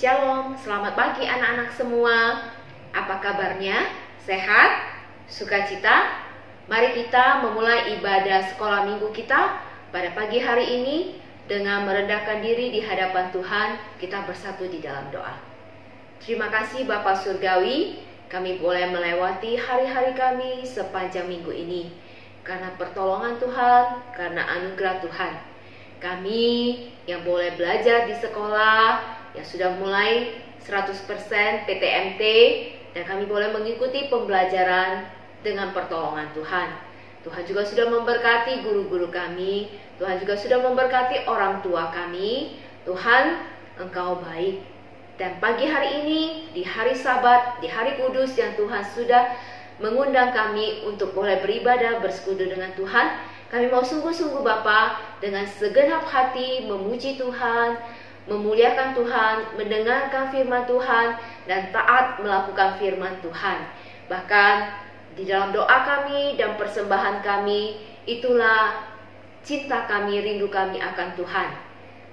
Shalom, selamat pagi anak-anak semua. Apa kabarnya? Sehat? Sukacita? Mari kita memulai ibadah sekolah minggu kita pada pagi hari ini dengan merendahkan diri di hadapan Tuhan. Kita bersatu di dalam doa. Terima kasih Bapa Surgawi, kami boleh melewati hari-hari kami sepanjang minggu ini. Karena pertolongan Tuhan, karena anugerah Tuhan. Kami yang boleh belajar di sekolah, yang sudah mulai 100% PTMT, dan kami boleh mengikuti pembelajaran dengan pertolongan Tuhan. Tuhan juga sudah memberkati guru-guru kami, Tuhan juga sudah memberkati orang tua kami. Tuhan, Engkau baik. Dan pagi hari ini, di hari Sabat, di hari kudus yang Tuhan sudah mengundang kami untuk boleh beribadah bersekutu dengan Tuhan, kami mau sungguh-sungguh Bapa dengan segenap hati memuji Tuhan, memuliakan Tuhan, mendengarkan firman Tuhan, dan taat melakukan firman Tuhan. Bahkan di dalam doa kami dan persembahan kami, itulah cinta kami, rindu kami akan Tuhan.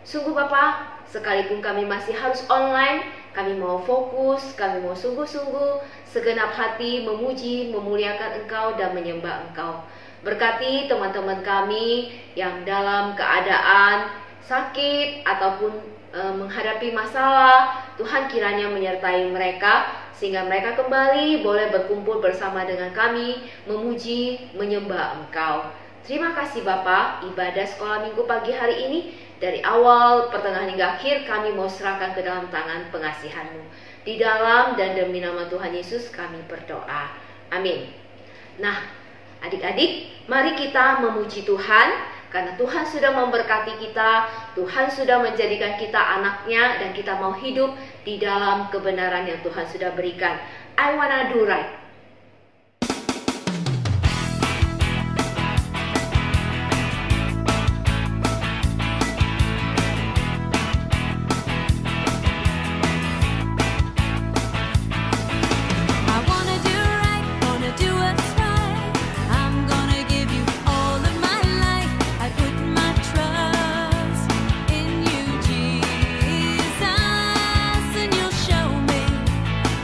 Sungguh Bapa, sekalipun kami masih harus online, kami mau fokus, kami mau sungguh-sungguh segenap hati memuji, memuliakan Engkau dan menyembah Engkau. Berkati teman-teman kami yang dalam keadaan sakit ataupun menghadapi masalah. Tuhan kiranya menyertai mereka sehingga mereka kembali boleh berkumpul bersama dengan kami, memuji, menyembah Engkau. Terima kasih Bapa. Ibadah sekolah minggu pagi hari ini dari awal, pertengahan hingga akhir kami mau serahkan ke dalam tangan pengasihan-Mu. Di dalam dan demi nama Tuhan Yesus kami berdoa. Amin. Nah, adik-adik, mari kita memuji Tuhan. Karena Tuhan sudah memberkati kita, Tuhan sudah menjadikan kita anaknya, dan kita mau hidup di dalam kebenaran yang Tuhan sudah berikan. I wanna do right.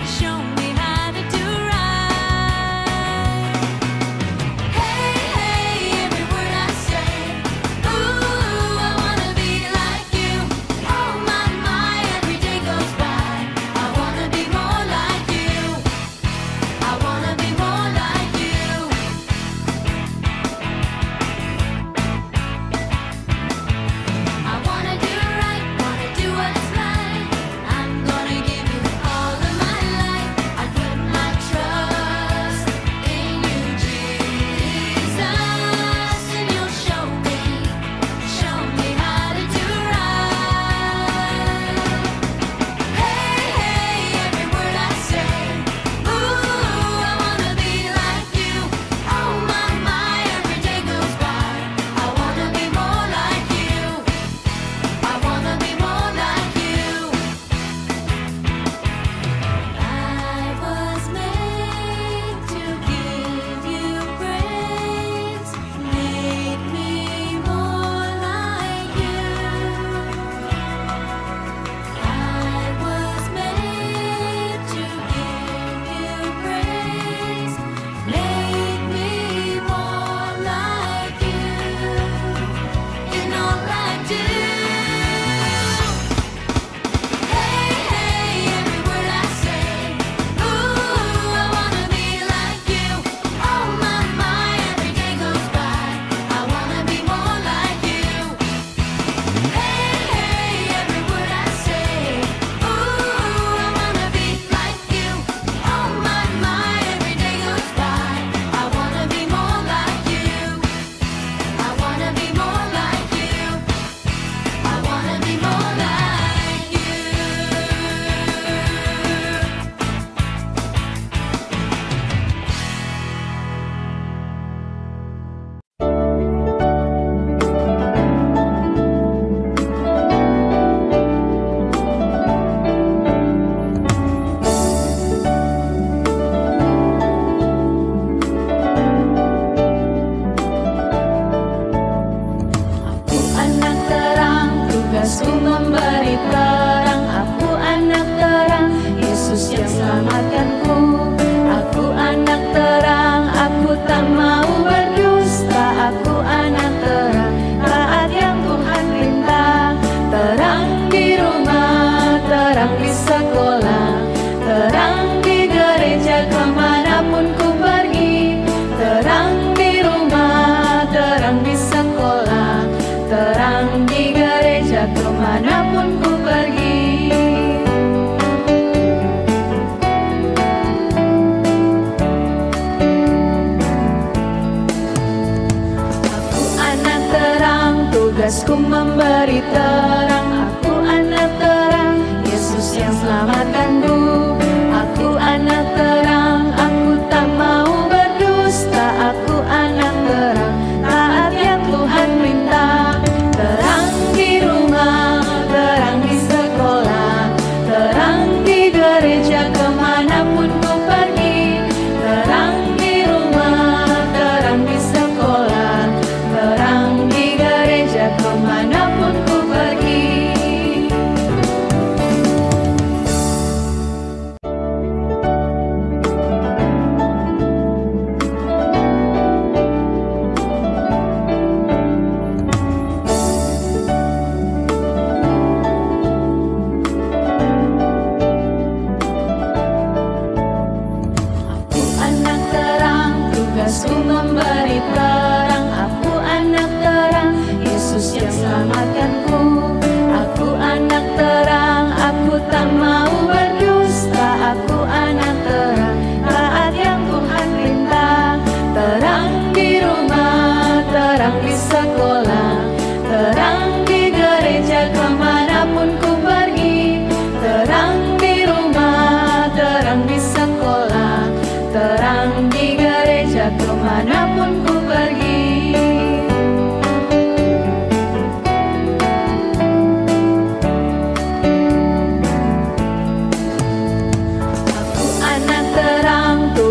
Show me how to do right.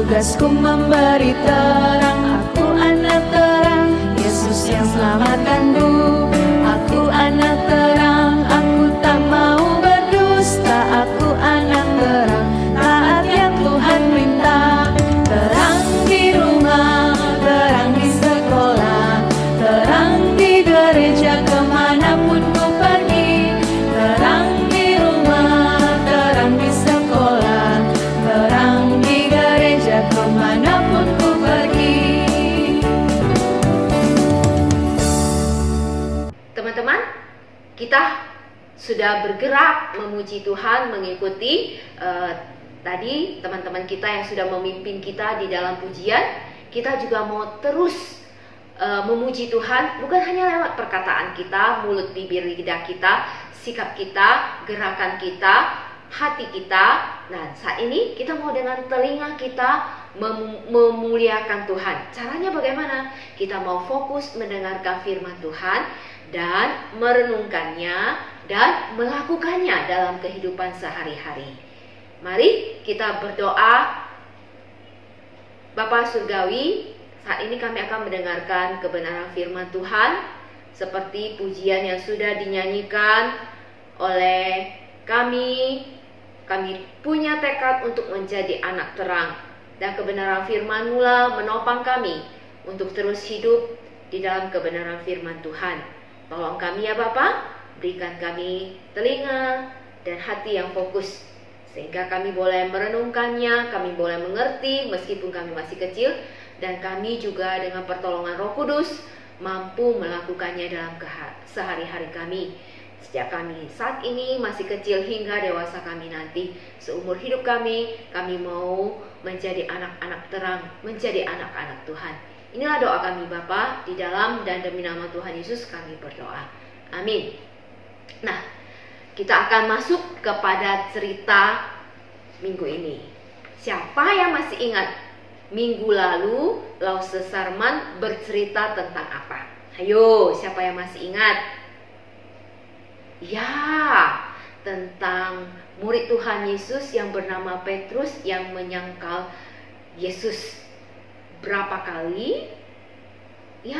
Tugasku memberi terang, aku anak terang, Yesus yang selamatkanku. Aku anak terang, aku tak mau berdusta, aku anak terang, taat yang Tuhan perintah. Terang di rumah, terang di sekolah, terang di gereja kemanapun ku pergi. Terang di rumah, terang di sekolah, terang di gereja kemanapun ku pergi. Teman-teman, kita sudah bergerak memuji Tuhan, mengikuti tadi teman-teman kita yang sudah memimpin kita di dalam pujian. Kita juga mau terus memuji Tuhan, bukan hanya lewat perkataan kita, mulut, bibir, lidah kita, sikap kita, gerakan kita, hati kita. Nah, saat ini kita mau dengan telinga kita memuliakan Tuhan. Caranya bagaimana? Kita mau fokus mendengarkan firman Tuhan dan merenungkannya dan melakukannya dalam kehidupan sehari-hari. Mari kita berdoa. Bapa Surgawi, saat ini kami akan mendengarkan kebenaran firman Tuhan seperti pujian yang sudah dinyanyikan oleh kami. Kami punya tekad untuk menjadi anak terang, dan kebenaran firman mula menopang kami untuk terus hidup di dalam kebenaran firman Tuhan. Tolong kami ya Bapa, berikan kami telinga dan hati yang fokus, sehingga kami boleh merenungkannya, kami boleh mengerti meskipun kami masih kecil, dan kami juga dengan pertolongan Roh Kudus mampu melakukannya dalam sehari-hari kami. Sejak kami saat ini masih kecil hingga dewasa kami nanti, seumur hidup kami mau menjadi anak-anak terang, menjadi anak-anak Tuhan. Inilah doa kami Bapa, di dalam dan demi nama Tuhan Yesus kami berdoa. Amin. Nah, kita akan masuk kepada cerita minggu ini. Siapa yang masih ingat minggu lalu Lause Sarman bercerita tentang apa? Ayo, siapa yang masih ingat? Ya, tentang murid Tuhan Yesus yang bernama Petrus yang menyangkal Yesus. Berapa kali? Ya,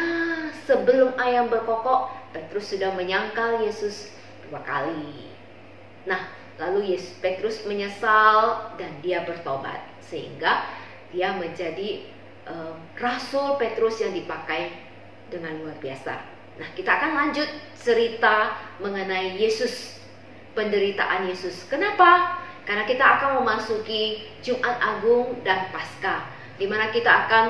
sebelum ayam berkokok, Petrus sudah menyangkal Yesus 2 kali. Nah, lalu Petrus menyesal dan dia bertobat, sehingga dia menjadi Rasul Petrus yang dipakai dengan luar biasa. Nah, kita akan lanjut cerita mengenai Yesus, penderitaan Yesus. Kenapa? Karena kita akan memasuki Jumat Agung dan Paskah, di mana kita akan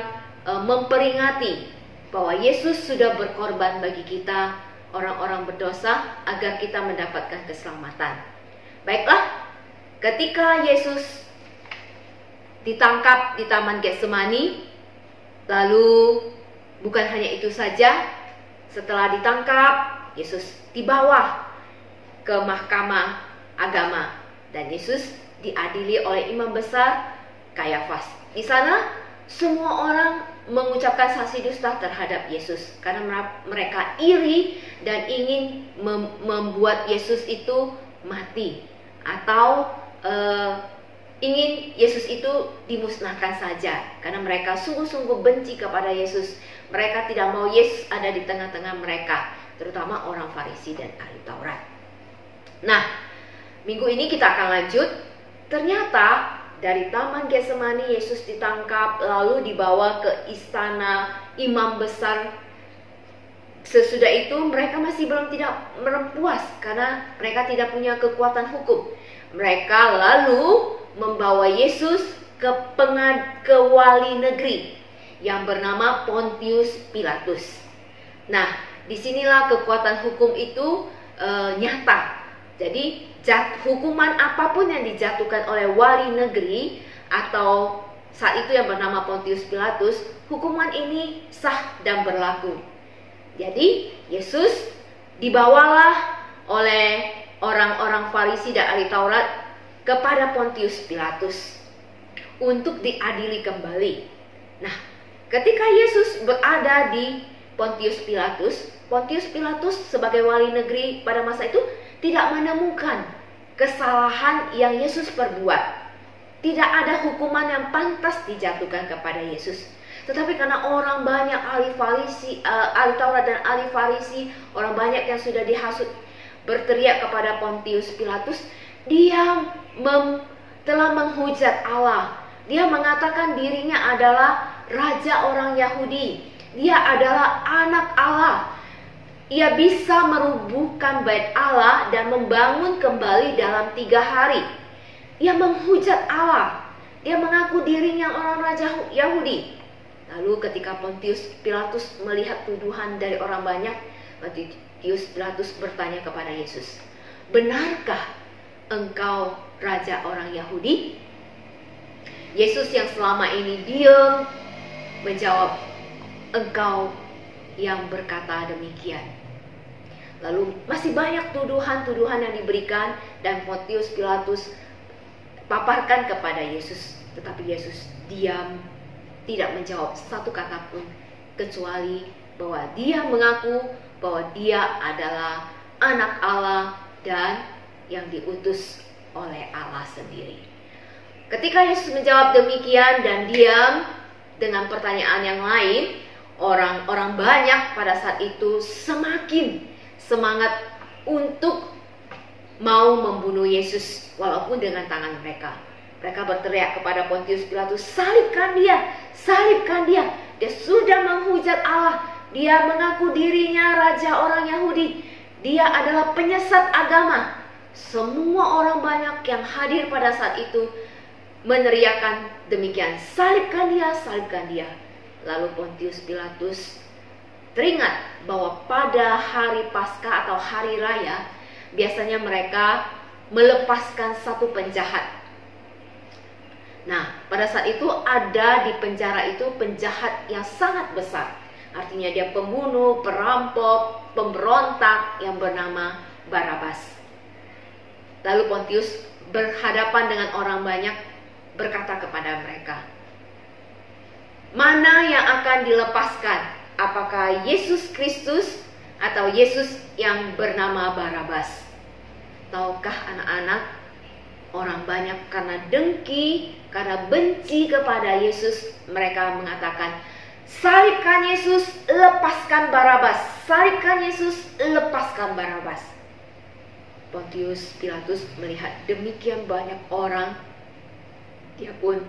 memperingati bahwa Yesus sudah berkorban bagi kita, orang-orang berdosa, agar kita mendapatkan keselamatan. Baiklah, ketika Yesus ditangkap di Taman Getsemani, lalu bukan hanya itu saja, setelah ditangkap, Yesus dibawa ke mahkamah agama dan Yesus diadili oleh imam besar Kayafas. Di sana semua orang mengucapkan saksi dusta terhadap Yesus karena mereka iri dan ingin membuat Yesus itu mati, atau ingin Yesus itu dimusnahkan saja karena mereka sungguh-sungguh benci kepada Yesus. Mereka tidak mau Yesus ada di tengah-tengah mereka, terutama orang Farisi dan ahli Taurat. Nah, minggu ini kita akan lanjut. Ternyata dari Taman Getsemani Yesus ditangkap lalu dibawa ke istana imam besar. Sesudah itu mereka masih tidak puas karena mereka tidak punya kekuatan hukum. Mereka lalu membawa Yesus ke wali negeri yang bernama Pontius Pilatus. Nah, disinilah kekuatan hukum itu nyata. Jadi hukuman apapun yang dijatuhkan oleh wali negeri atau saat itu yang bernama Pontius Pilatus, hukuman ini sah dan berlaku. Jadi Yesus dibawalah oleh orang-orang Farisi dan ahli Taurat kepada Pontius Pilatus untuk diadili kembali. Nah, ketika Yesus berada di Pontius Pilatus sebagai wali negeri pada masa itu tidak menemukan kesalahan yang Yesus perbuat. Tidak ada hukuman yang pantas dijatuhkan kepada Yesus. Tetapi karena orang banyak, ahli Taurat dan ahli Farisi, orang banyak yang sudah dihasut, berteriak kepada Pontius Pilatus, dia telah menghujat Allah. Dia mengatakan dirinya adalah raja orang Yahudi. Dia adalah anak Allah. Ia bisa merubuhkan bait Allah dan membangun kembali dalam 3 hari. Ia menghujat Allah. Dia mengaku dirinya orang raja Yahudi. Lalu ketika Pontius Pilatus melihat tuduhan dari orang banyak, Pontius Pilatus bertanya kepada Yesus, "Benarkah engkau raja orang Yahudi?" Yesus yang selama ini diam menjawab, "Engkau yang berkata demikian." Lalu masih banyak tuduhan-tuduhan yang diberikan dan Pontius Pilatus paparkan kepada Yesus. Tetapi Yesus diam, tidak menjawab satu kata pun, kecuali bahwa dia mengaku bahwa dia adalah anak Allah dan yang diutus oleh Allah sendiri. Ketika Yesus menjawab demikian dan diam dengan pertanyaan yang lain, orang-orang banyak pada saat itu semakin semangat untuk mau membunuh Yesus walaupun dengan tangan mereka. Mereka berteriak kepada Pontius Pilatus, "Salibkan dia, salibkan dia. Dia sudah menghujat Allah. Dia mengaku dirinya raja orang Yahudi. Dia adalah penyesat agama." Semua orang banyak yang hadir pada saat itu meneriakkan demikian, "Salibkan dia, salibkan dia." Lalu Pontius Pilatus teringat bahwa pada hari Paskah atau hari raya biasanya mereka melepaskan satu penjahat. Nah, pada saat itu ada di penjara itu penjahat yang sangat besar. Artinya dia pembunuh, perampok, pemberontak yang bernama Barabas. Lalu Pontius berhadapan dengan orang banyak berkata kepada mereka, "Mana yang akan dilepaskan? Apakah Yesus Kristus atau Yesus yang bernama Barabas?" Tahukah anak-anak, orang banyak karena dengki, karena benci kepada Yesus, mereka mengatakan, "Salibkan Yesus, lepaskan Barabas. Salibkan Yesus, lepaskan Barabas." Pontius Pilatus melihat demikian banyak orang, dia pun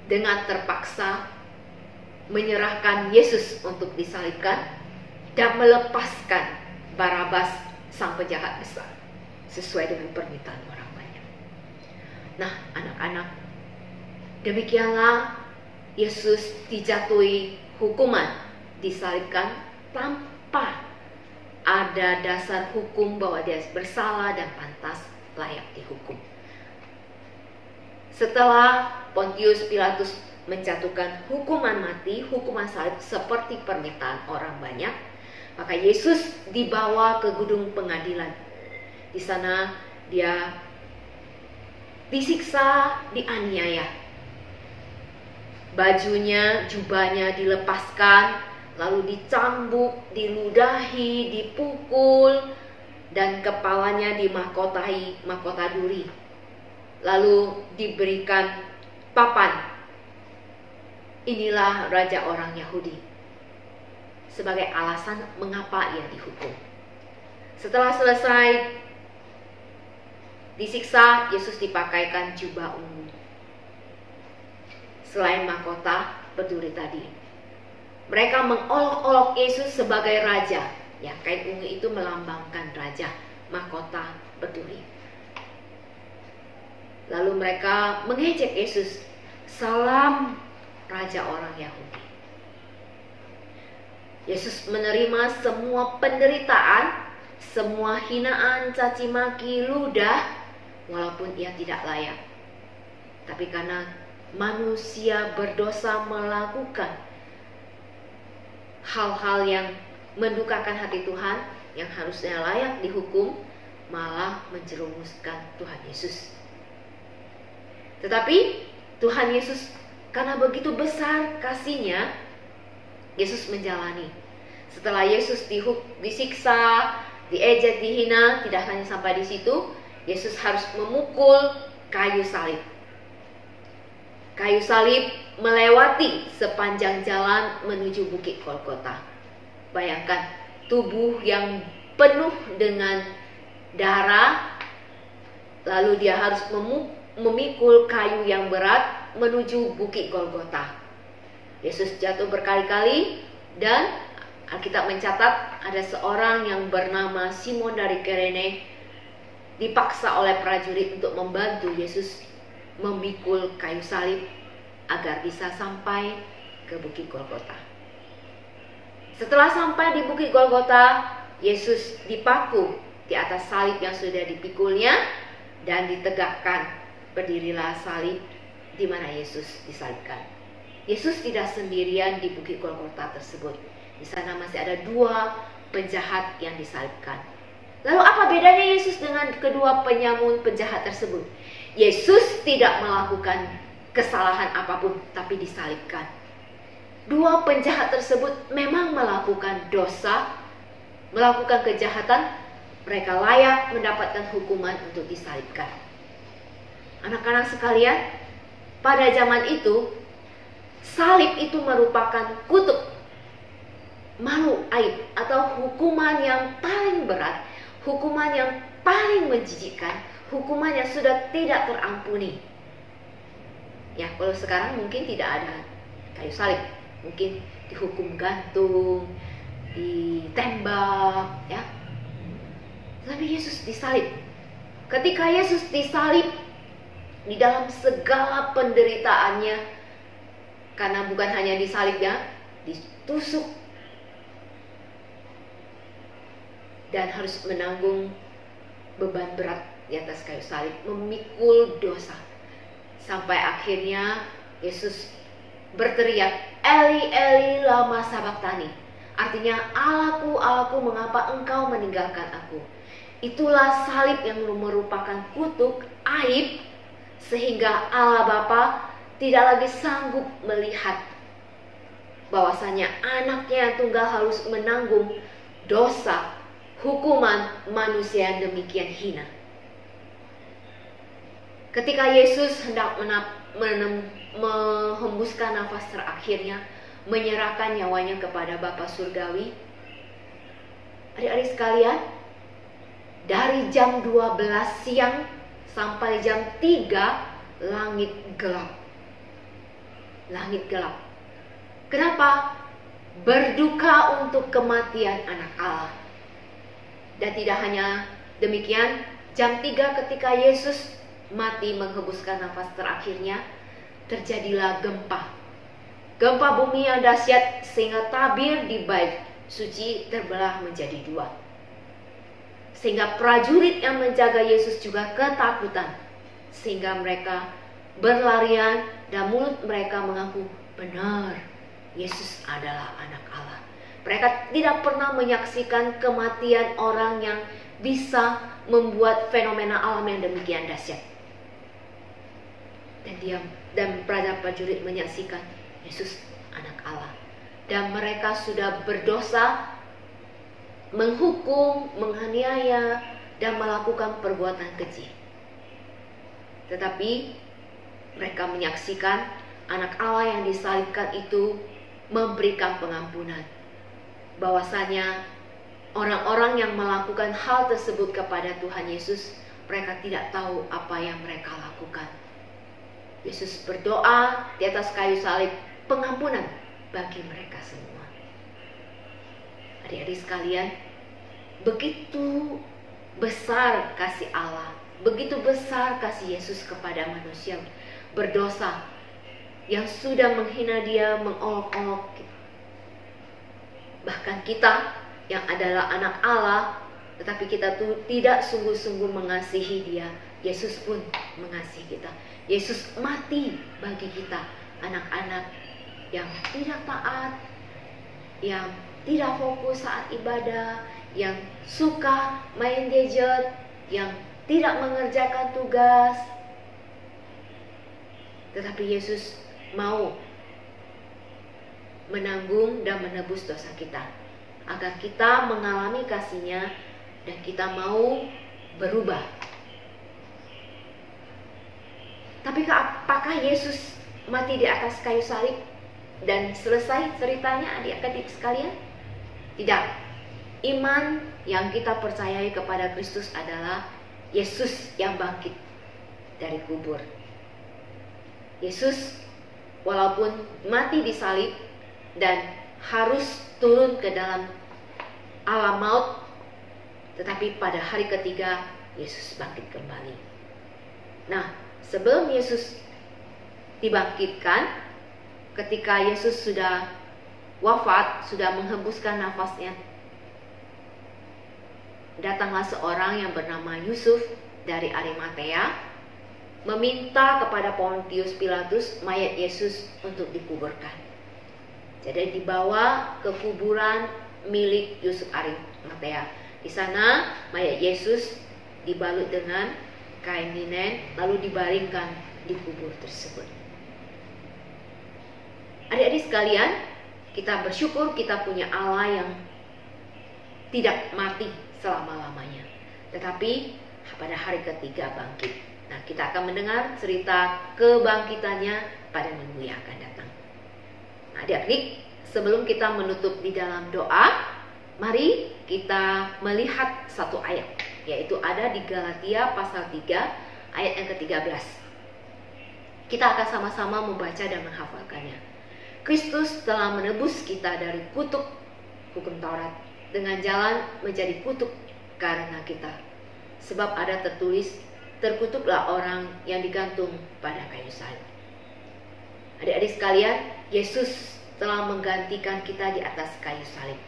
dengan terpaksa menyerahkan Yesus untuk disalibkan dan melepaskan Barabas, sang penjahat besar, sesuai dengan permintaan orang banyak. Nah, anak-anak, demikianlah Yesus dijatuhi hukuman, disalibkan tanpa ada dasar hukum bahwa dia bersalah dan pantas layak dihukum. Setelah Pontius Pilatus menjatuhkan hukuman mati, hukuman salib seperti permintaan orang banyak, maka Yesus dibawa ke gedung pengadilan. Di sana dia disiksa, dianiaya. Bajunya, jubahnya dilepaskan, lalu dicambuk, diludahi, dipukul, dan kepalanya dimahkotai mahkota duri. Lalu diberikan papan. Inilah raja orang Yahudi, sebagai alasan mengapa ia dihukum. Setelah selesai disiksa, Yesus dipakaikan jubah ungu. Selain mahkota berduri tadi, mereka mengolok-olok Yesus sebagai raja. Ya, kain ungu itu melambangkan raja, mahkota berduri. Lalu mereka mengejek Yesus, "Salam raja orang Yahudi." Yesus menerima semua penderitaan, semua hinaan, caci maki, ludah, walaupun ia tidak layak. Tapi karena manusia berdosa melakukan hal-hal yang mendukakan hati Tuhan, yang harusnya layak dihukum, malah menjerumuskan Tuhan Yesus. Tetapi Tuhan Yesus karena begitu besar kasih-Nya, Yesus menjalani. Setelah Yesus disiksa, diejek, dihina, tidak hanya sampai di situ, Yesus harus memukul kayu salib. Kayu salib melewati sepanjang jalan menuju Bukit Golgota. Bayangkan tubuh yang penuh dengan darah, lalu dia harus memikul kayu yang berat menuju Bukit Golgota. Yesus jatuh berkali-kali, dan Alkitab mencatat ada seorang yang bernama Simon dari Kirene dipaksa oleh prajurit untuk membantu Yesus memikul kayu salib agar bisa sampai ke Bukit Golgota. Setelah sampai di Bukit Golgota, Yesus dipaku di atas salib yang sudah dipikulnya dan ditegakkan. Berdirilah salib di mana Yesus disalibkan. Yesus tidak sendirian di Bukit Golgota tersebut. Di sana masih ada 2 penjahat yang disalibkan. Lalu apa bedanya Yesus dengan kedua penyamun penjahat tersebut? Yesus tidak melakukan kesalahan apapun, tapi disalibkan. 2 penjahat tersebut memang melakukan dosa, melakukan kejahatan. Mereka layak mendapatkan hukuman untuk disalibkan. Anak-anak sekalian, pada zaman itu, salib itu merupakan kutuk, malu, aib, atau hukuman yang paling berat, hukuman yang paling menjijikkan, hukuman yang sudah tidak terampuni. Ya, kalau sekarang mungkin tidak ada kayu salib, mungkin dihukum gantung, ditembak, ya. Tapi Yesus disalib. Ketika Yesus disalib, di dalam segala penderitaannya, karena bukan hanya disalib, ya, ditusuk dan harus menanggung beban berat di atas kayu salib, memikul dosa. Sampai akhirnya Yesus berteriak, Eli, Eli, lama sabachthani. Artinya, Allahku, Allahku, mengapa engkau meninggalkan aku? Itulah salib yang merupakan kutuk, aib, sehingga Allah Bapa tidak lagi sanggup melihat bahwasanya anaknya yang tunggal harus menanggung dosa, hukuman manusia yang demikian hina. Ketika Yesus hendak menghembuskan nafas terakhirnya, menyerahkan nyawanya kepada Bapa Surgawi, adik-adik sekalian, dari jam 12 siang sampai jam 3 langit gelap. Langit gelap. Kenapa? Berduka untuk kematian anak Allah. Dan tidak hanya demikian, jam 3 ketika Yesus mati menghembuskan nafas terakhirnya, terjadilah gempa. Gempa bumi yang dahsyat sehingga tabir di bait suci terbelah menjadi 2. Sehingga prajurit yang menjaga Yesus juga ketakutan. Sehingga mereka berlarian dan mulut mereka mengaku, benar, Yesus adalah anak Allah. Mereka tidak pernah menyaksikan kematian orang yang bisa membuat fenomena alam yang demikian dahsyat. Dan prajurit menyaksikan Yesus anak Allah. Dan mereka sudah berdosa, menghukum, menganiaya, dan melakukan perbuatan keji. Tetapi mereka menyaksikan anak Allah yang disalibkan itu memberikan pengampunan. Bahwasanya orang-orang yang melakukan hal tersebut kepada Tuhan Yesus, mereka tidak tahu apa yang mereka lakukan. Yesus berdoa di atas kayu salib pengampunan bagi mereka semua. Adik-adik sekalian, begitu besar kasih Allah, begitu besar kasih Yesus kepada manusia berdosa yang sudah menghina Dia, mengolok-olok. Bahkan kita yang adalah anak Allah, tetapi kita tuh tidak sungguh-sungguh mengasihi Dia. Yesus pun mengasihi kita. Yesus mati bagi kita, anak-anak yang tidak taat, yang tidak fokus saat ibadah, yang suka main gadget, yang tidak mengerjakan tugas. Tetapi Yesus mau menanggung dan menebus dosa kita, agar kita mengalami kasih-Nya dan kita mau berubah. Tapi apakah Yesus mati di atas kayu salib dan selesai ceritanya adik-adik sekalian? Tidak. Iman yang kita percayai kepada Kristus adalah Yesus yang bangkit dari kubur. Yesus walaupun mati di salib dan harus turun ke dalam alam maut, tetapi pada hari ketiga Yesus bangkit kembali. Nah, sebelum Yesus dibangkitkan, ketika Yesus sudah wafat, sudah menghembuskan nafasnya, datanglah seorang yang bernama Yusuf dari Arimatea, meminta kepada Pontius Pilatus mayat Yesus untuk dikuburkan. Jadi dibawa ke kuburan milik Yusuf Arimatea. Di sana mayat Yesus dibalut dengan kain linen, lalu dibaringkan di kubur tersebut. Adik-adik sekalian, kita bersyukur kita punya Allah yang tidak mati selama-lamanya, tetapi pada hari ketiga bangkit. Nah, kita akan mendengar cerita kebangkitannya pada minggu yang akan datang. Nah, adik-adik, sebelum kita menutup di dalam doa, mari kita melihat satu ayat, yaitu ada di Galatia pasal 3 ayat yang ke-13. Kita akan sama-sama membaca dan menghafalkannya. Kristus telah menebus kita dari kutuk hukum Taurat dengan jalan menjadi kutuk karena kita. Sebab ada tertulis, terkutuklah orang yang digantung pada kayu salib. Adik-adik sekalian, Yesus telah menggantikan kita di atas kayu salib.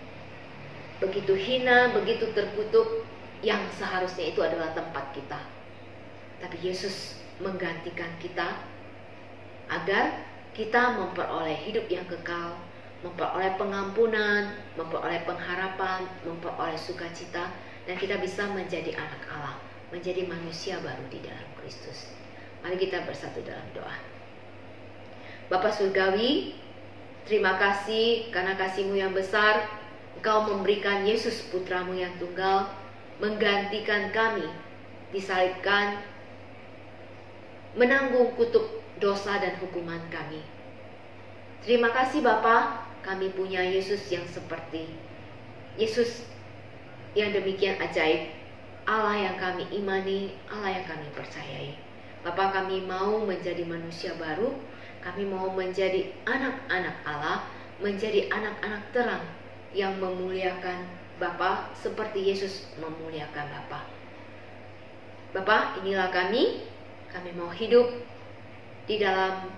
Begitu hina, begitu terkutuk, yang seharusnya itu adalah tempat kita. Tapi Yesus menggantikan kita agar kita memperoleh hidup yang kekal, memperoleh pengampunan, memperoleh pengharapan, memperoleh sukacita, dan kita bisa menjadi anak Allah, menjadi manusia baru di dalam Kristus. Mari kita bersatu dalam doa. Bapa Surgawi, terima kasih karena kasih-Mu yang besar. Engkau memberikan Yesus putra-Mu yang tunggal, menggantikan kami, disalibkan, menanggung kutuk dosa dan hukuman kami. Terima kasih Bapa, kami punya Yesus yang seperti Yesus yang demikian ajaib, Allah yang kami imani, Allah yang kami percayai. Bapa, kami mau menjadi manusia baru, kami mau menjadi anak-anak Allah, menjadi anak-anak terang yang memuliakan Bapa seperti Yesus memuliakan Bapa. Bapa, inilah kami mau hidup di dalam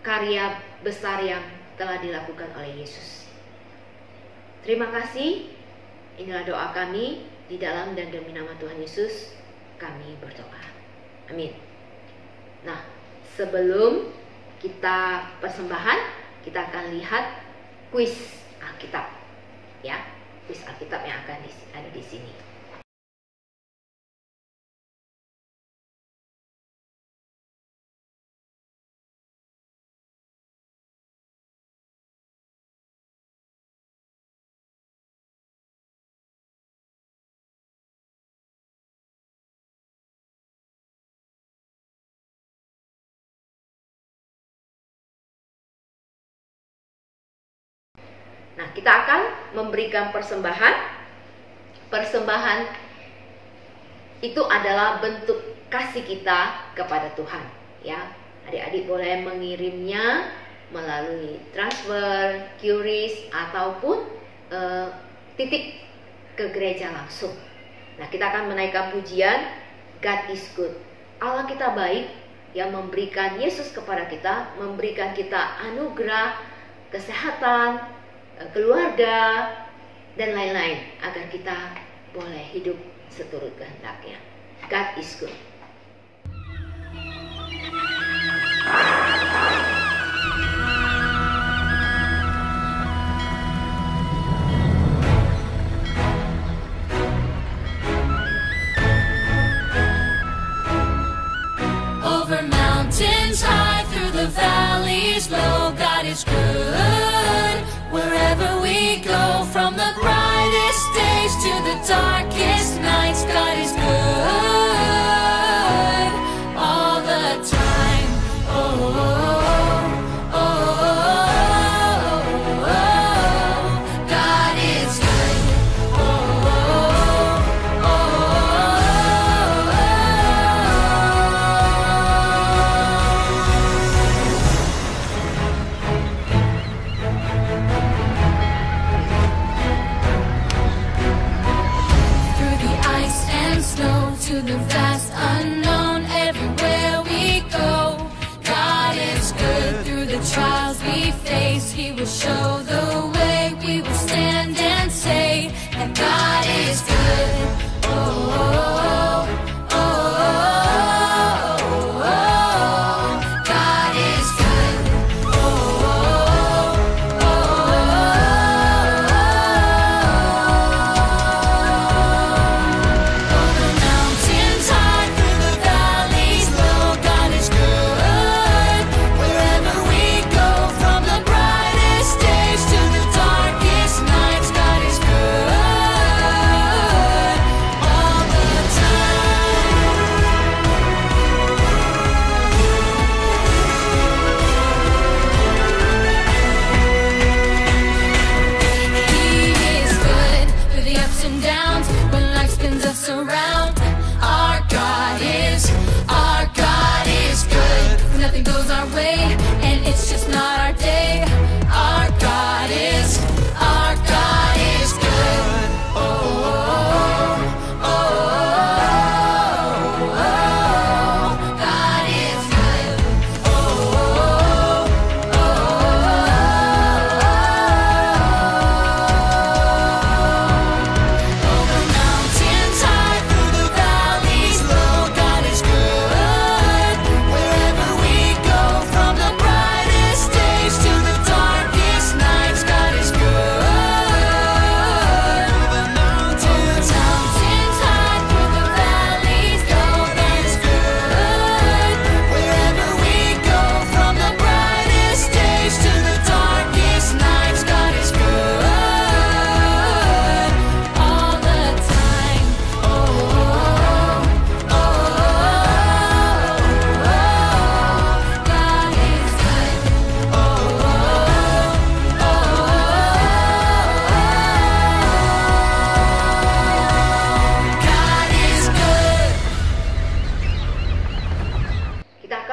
karya besar yang telah dilakukan oleh Yesus. Terima kasih. Inilah doa kami, di dalam dan demi nama Tuhan Yesus kami berdoa. Amin. Nah, sebelum kita persembahan, kita akan lihat kuis Alkitab, ya, kuis Alkitab yang akan ada di sini. Nah, kita akan memberikan persembahan. Persembahan itu adalah bentuk kasih kita kepada Tuhan, ya. Adik-adik boleh mengirimnya melalui transfer, QRIS, ataupun titip ke gereja langsung. Nah, kita akan menaikkan pujian God is good. Allah kita baik, yang memberikan Yesus kepada kita, memberikan kita anugerah, kesehatan, keluarga, dan lain-lain, agar kita boleh hidup seturut kehendaknya. God is good. Over mountains high, through the valleys low, God is good. Wherever we go, from the brightest days to the darkest nights, God is good all the time.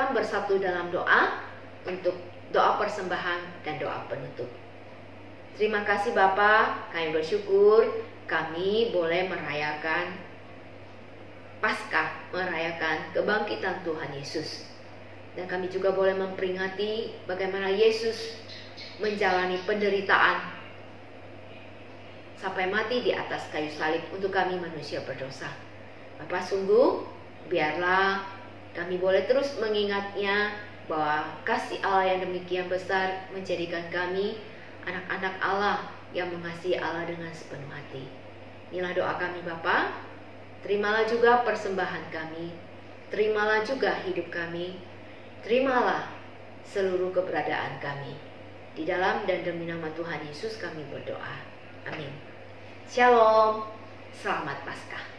akan bersatu dalam doa untuk doa persembahan dan doa penutup. Terima kasih Bapa, kami bersyukur kami boleh merayakan Paskah, merayakan kebangkitan Tuhan Yesus. Dan kami juga boleh memperingati bagaimana Yesus menjalani penderitaan sampai mati di atas kayu salib untuk kami manusia berdosa. Bapa, sungguh biarlah kami boleh terus mengingatnya bahwa kasih Allah yang demikian besar menjadikan kami anak-anak Allah yang mengasihi Allah dengan sepenuh hati. Inilah doa kami Bapa. Terimalah juga persembahan kami. Terimalah juga hidup kami. Terimalah seluruh keberadaan kami. Di dalam dan demi nama Tuhan Yesus kami berdoa. Amin. Shalom. Selamat Paskah.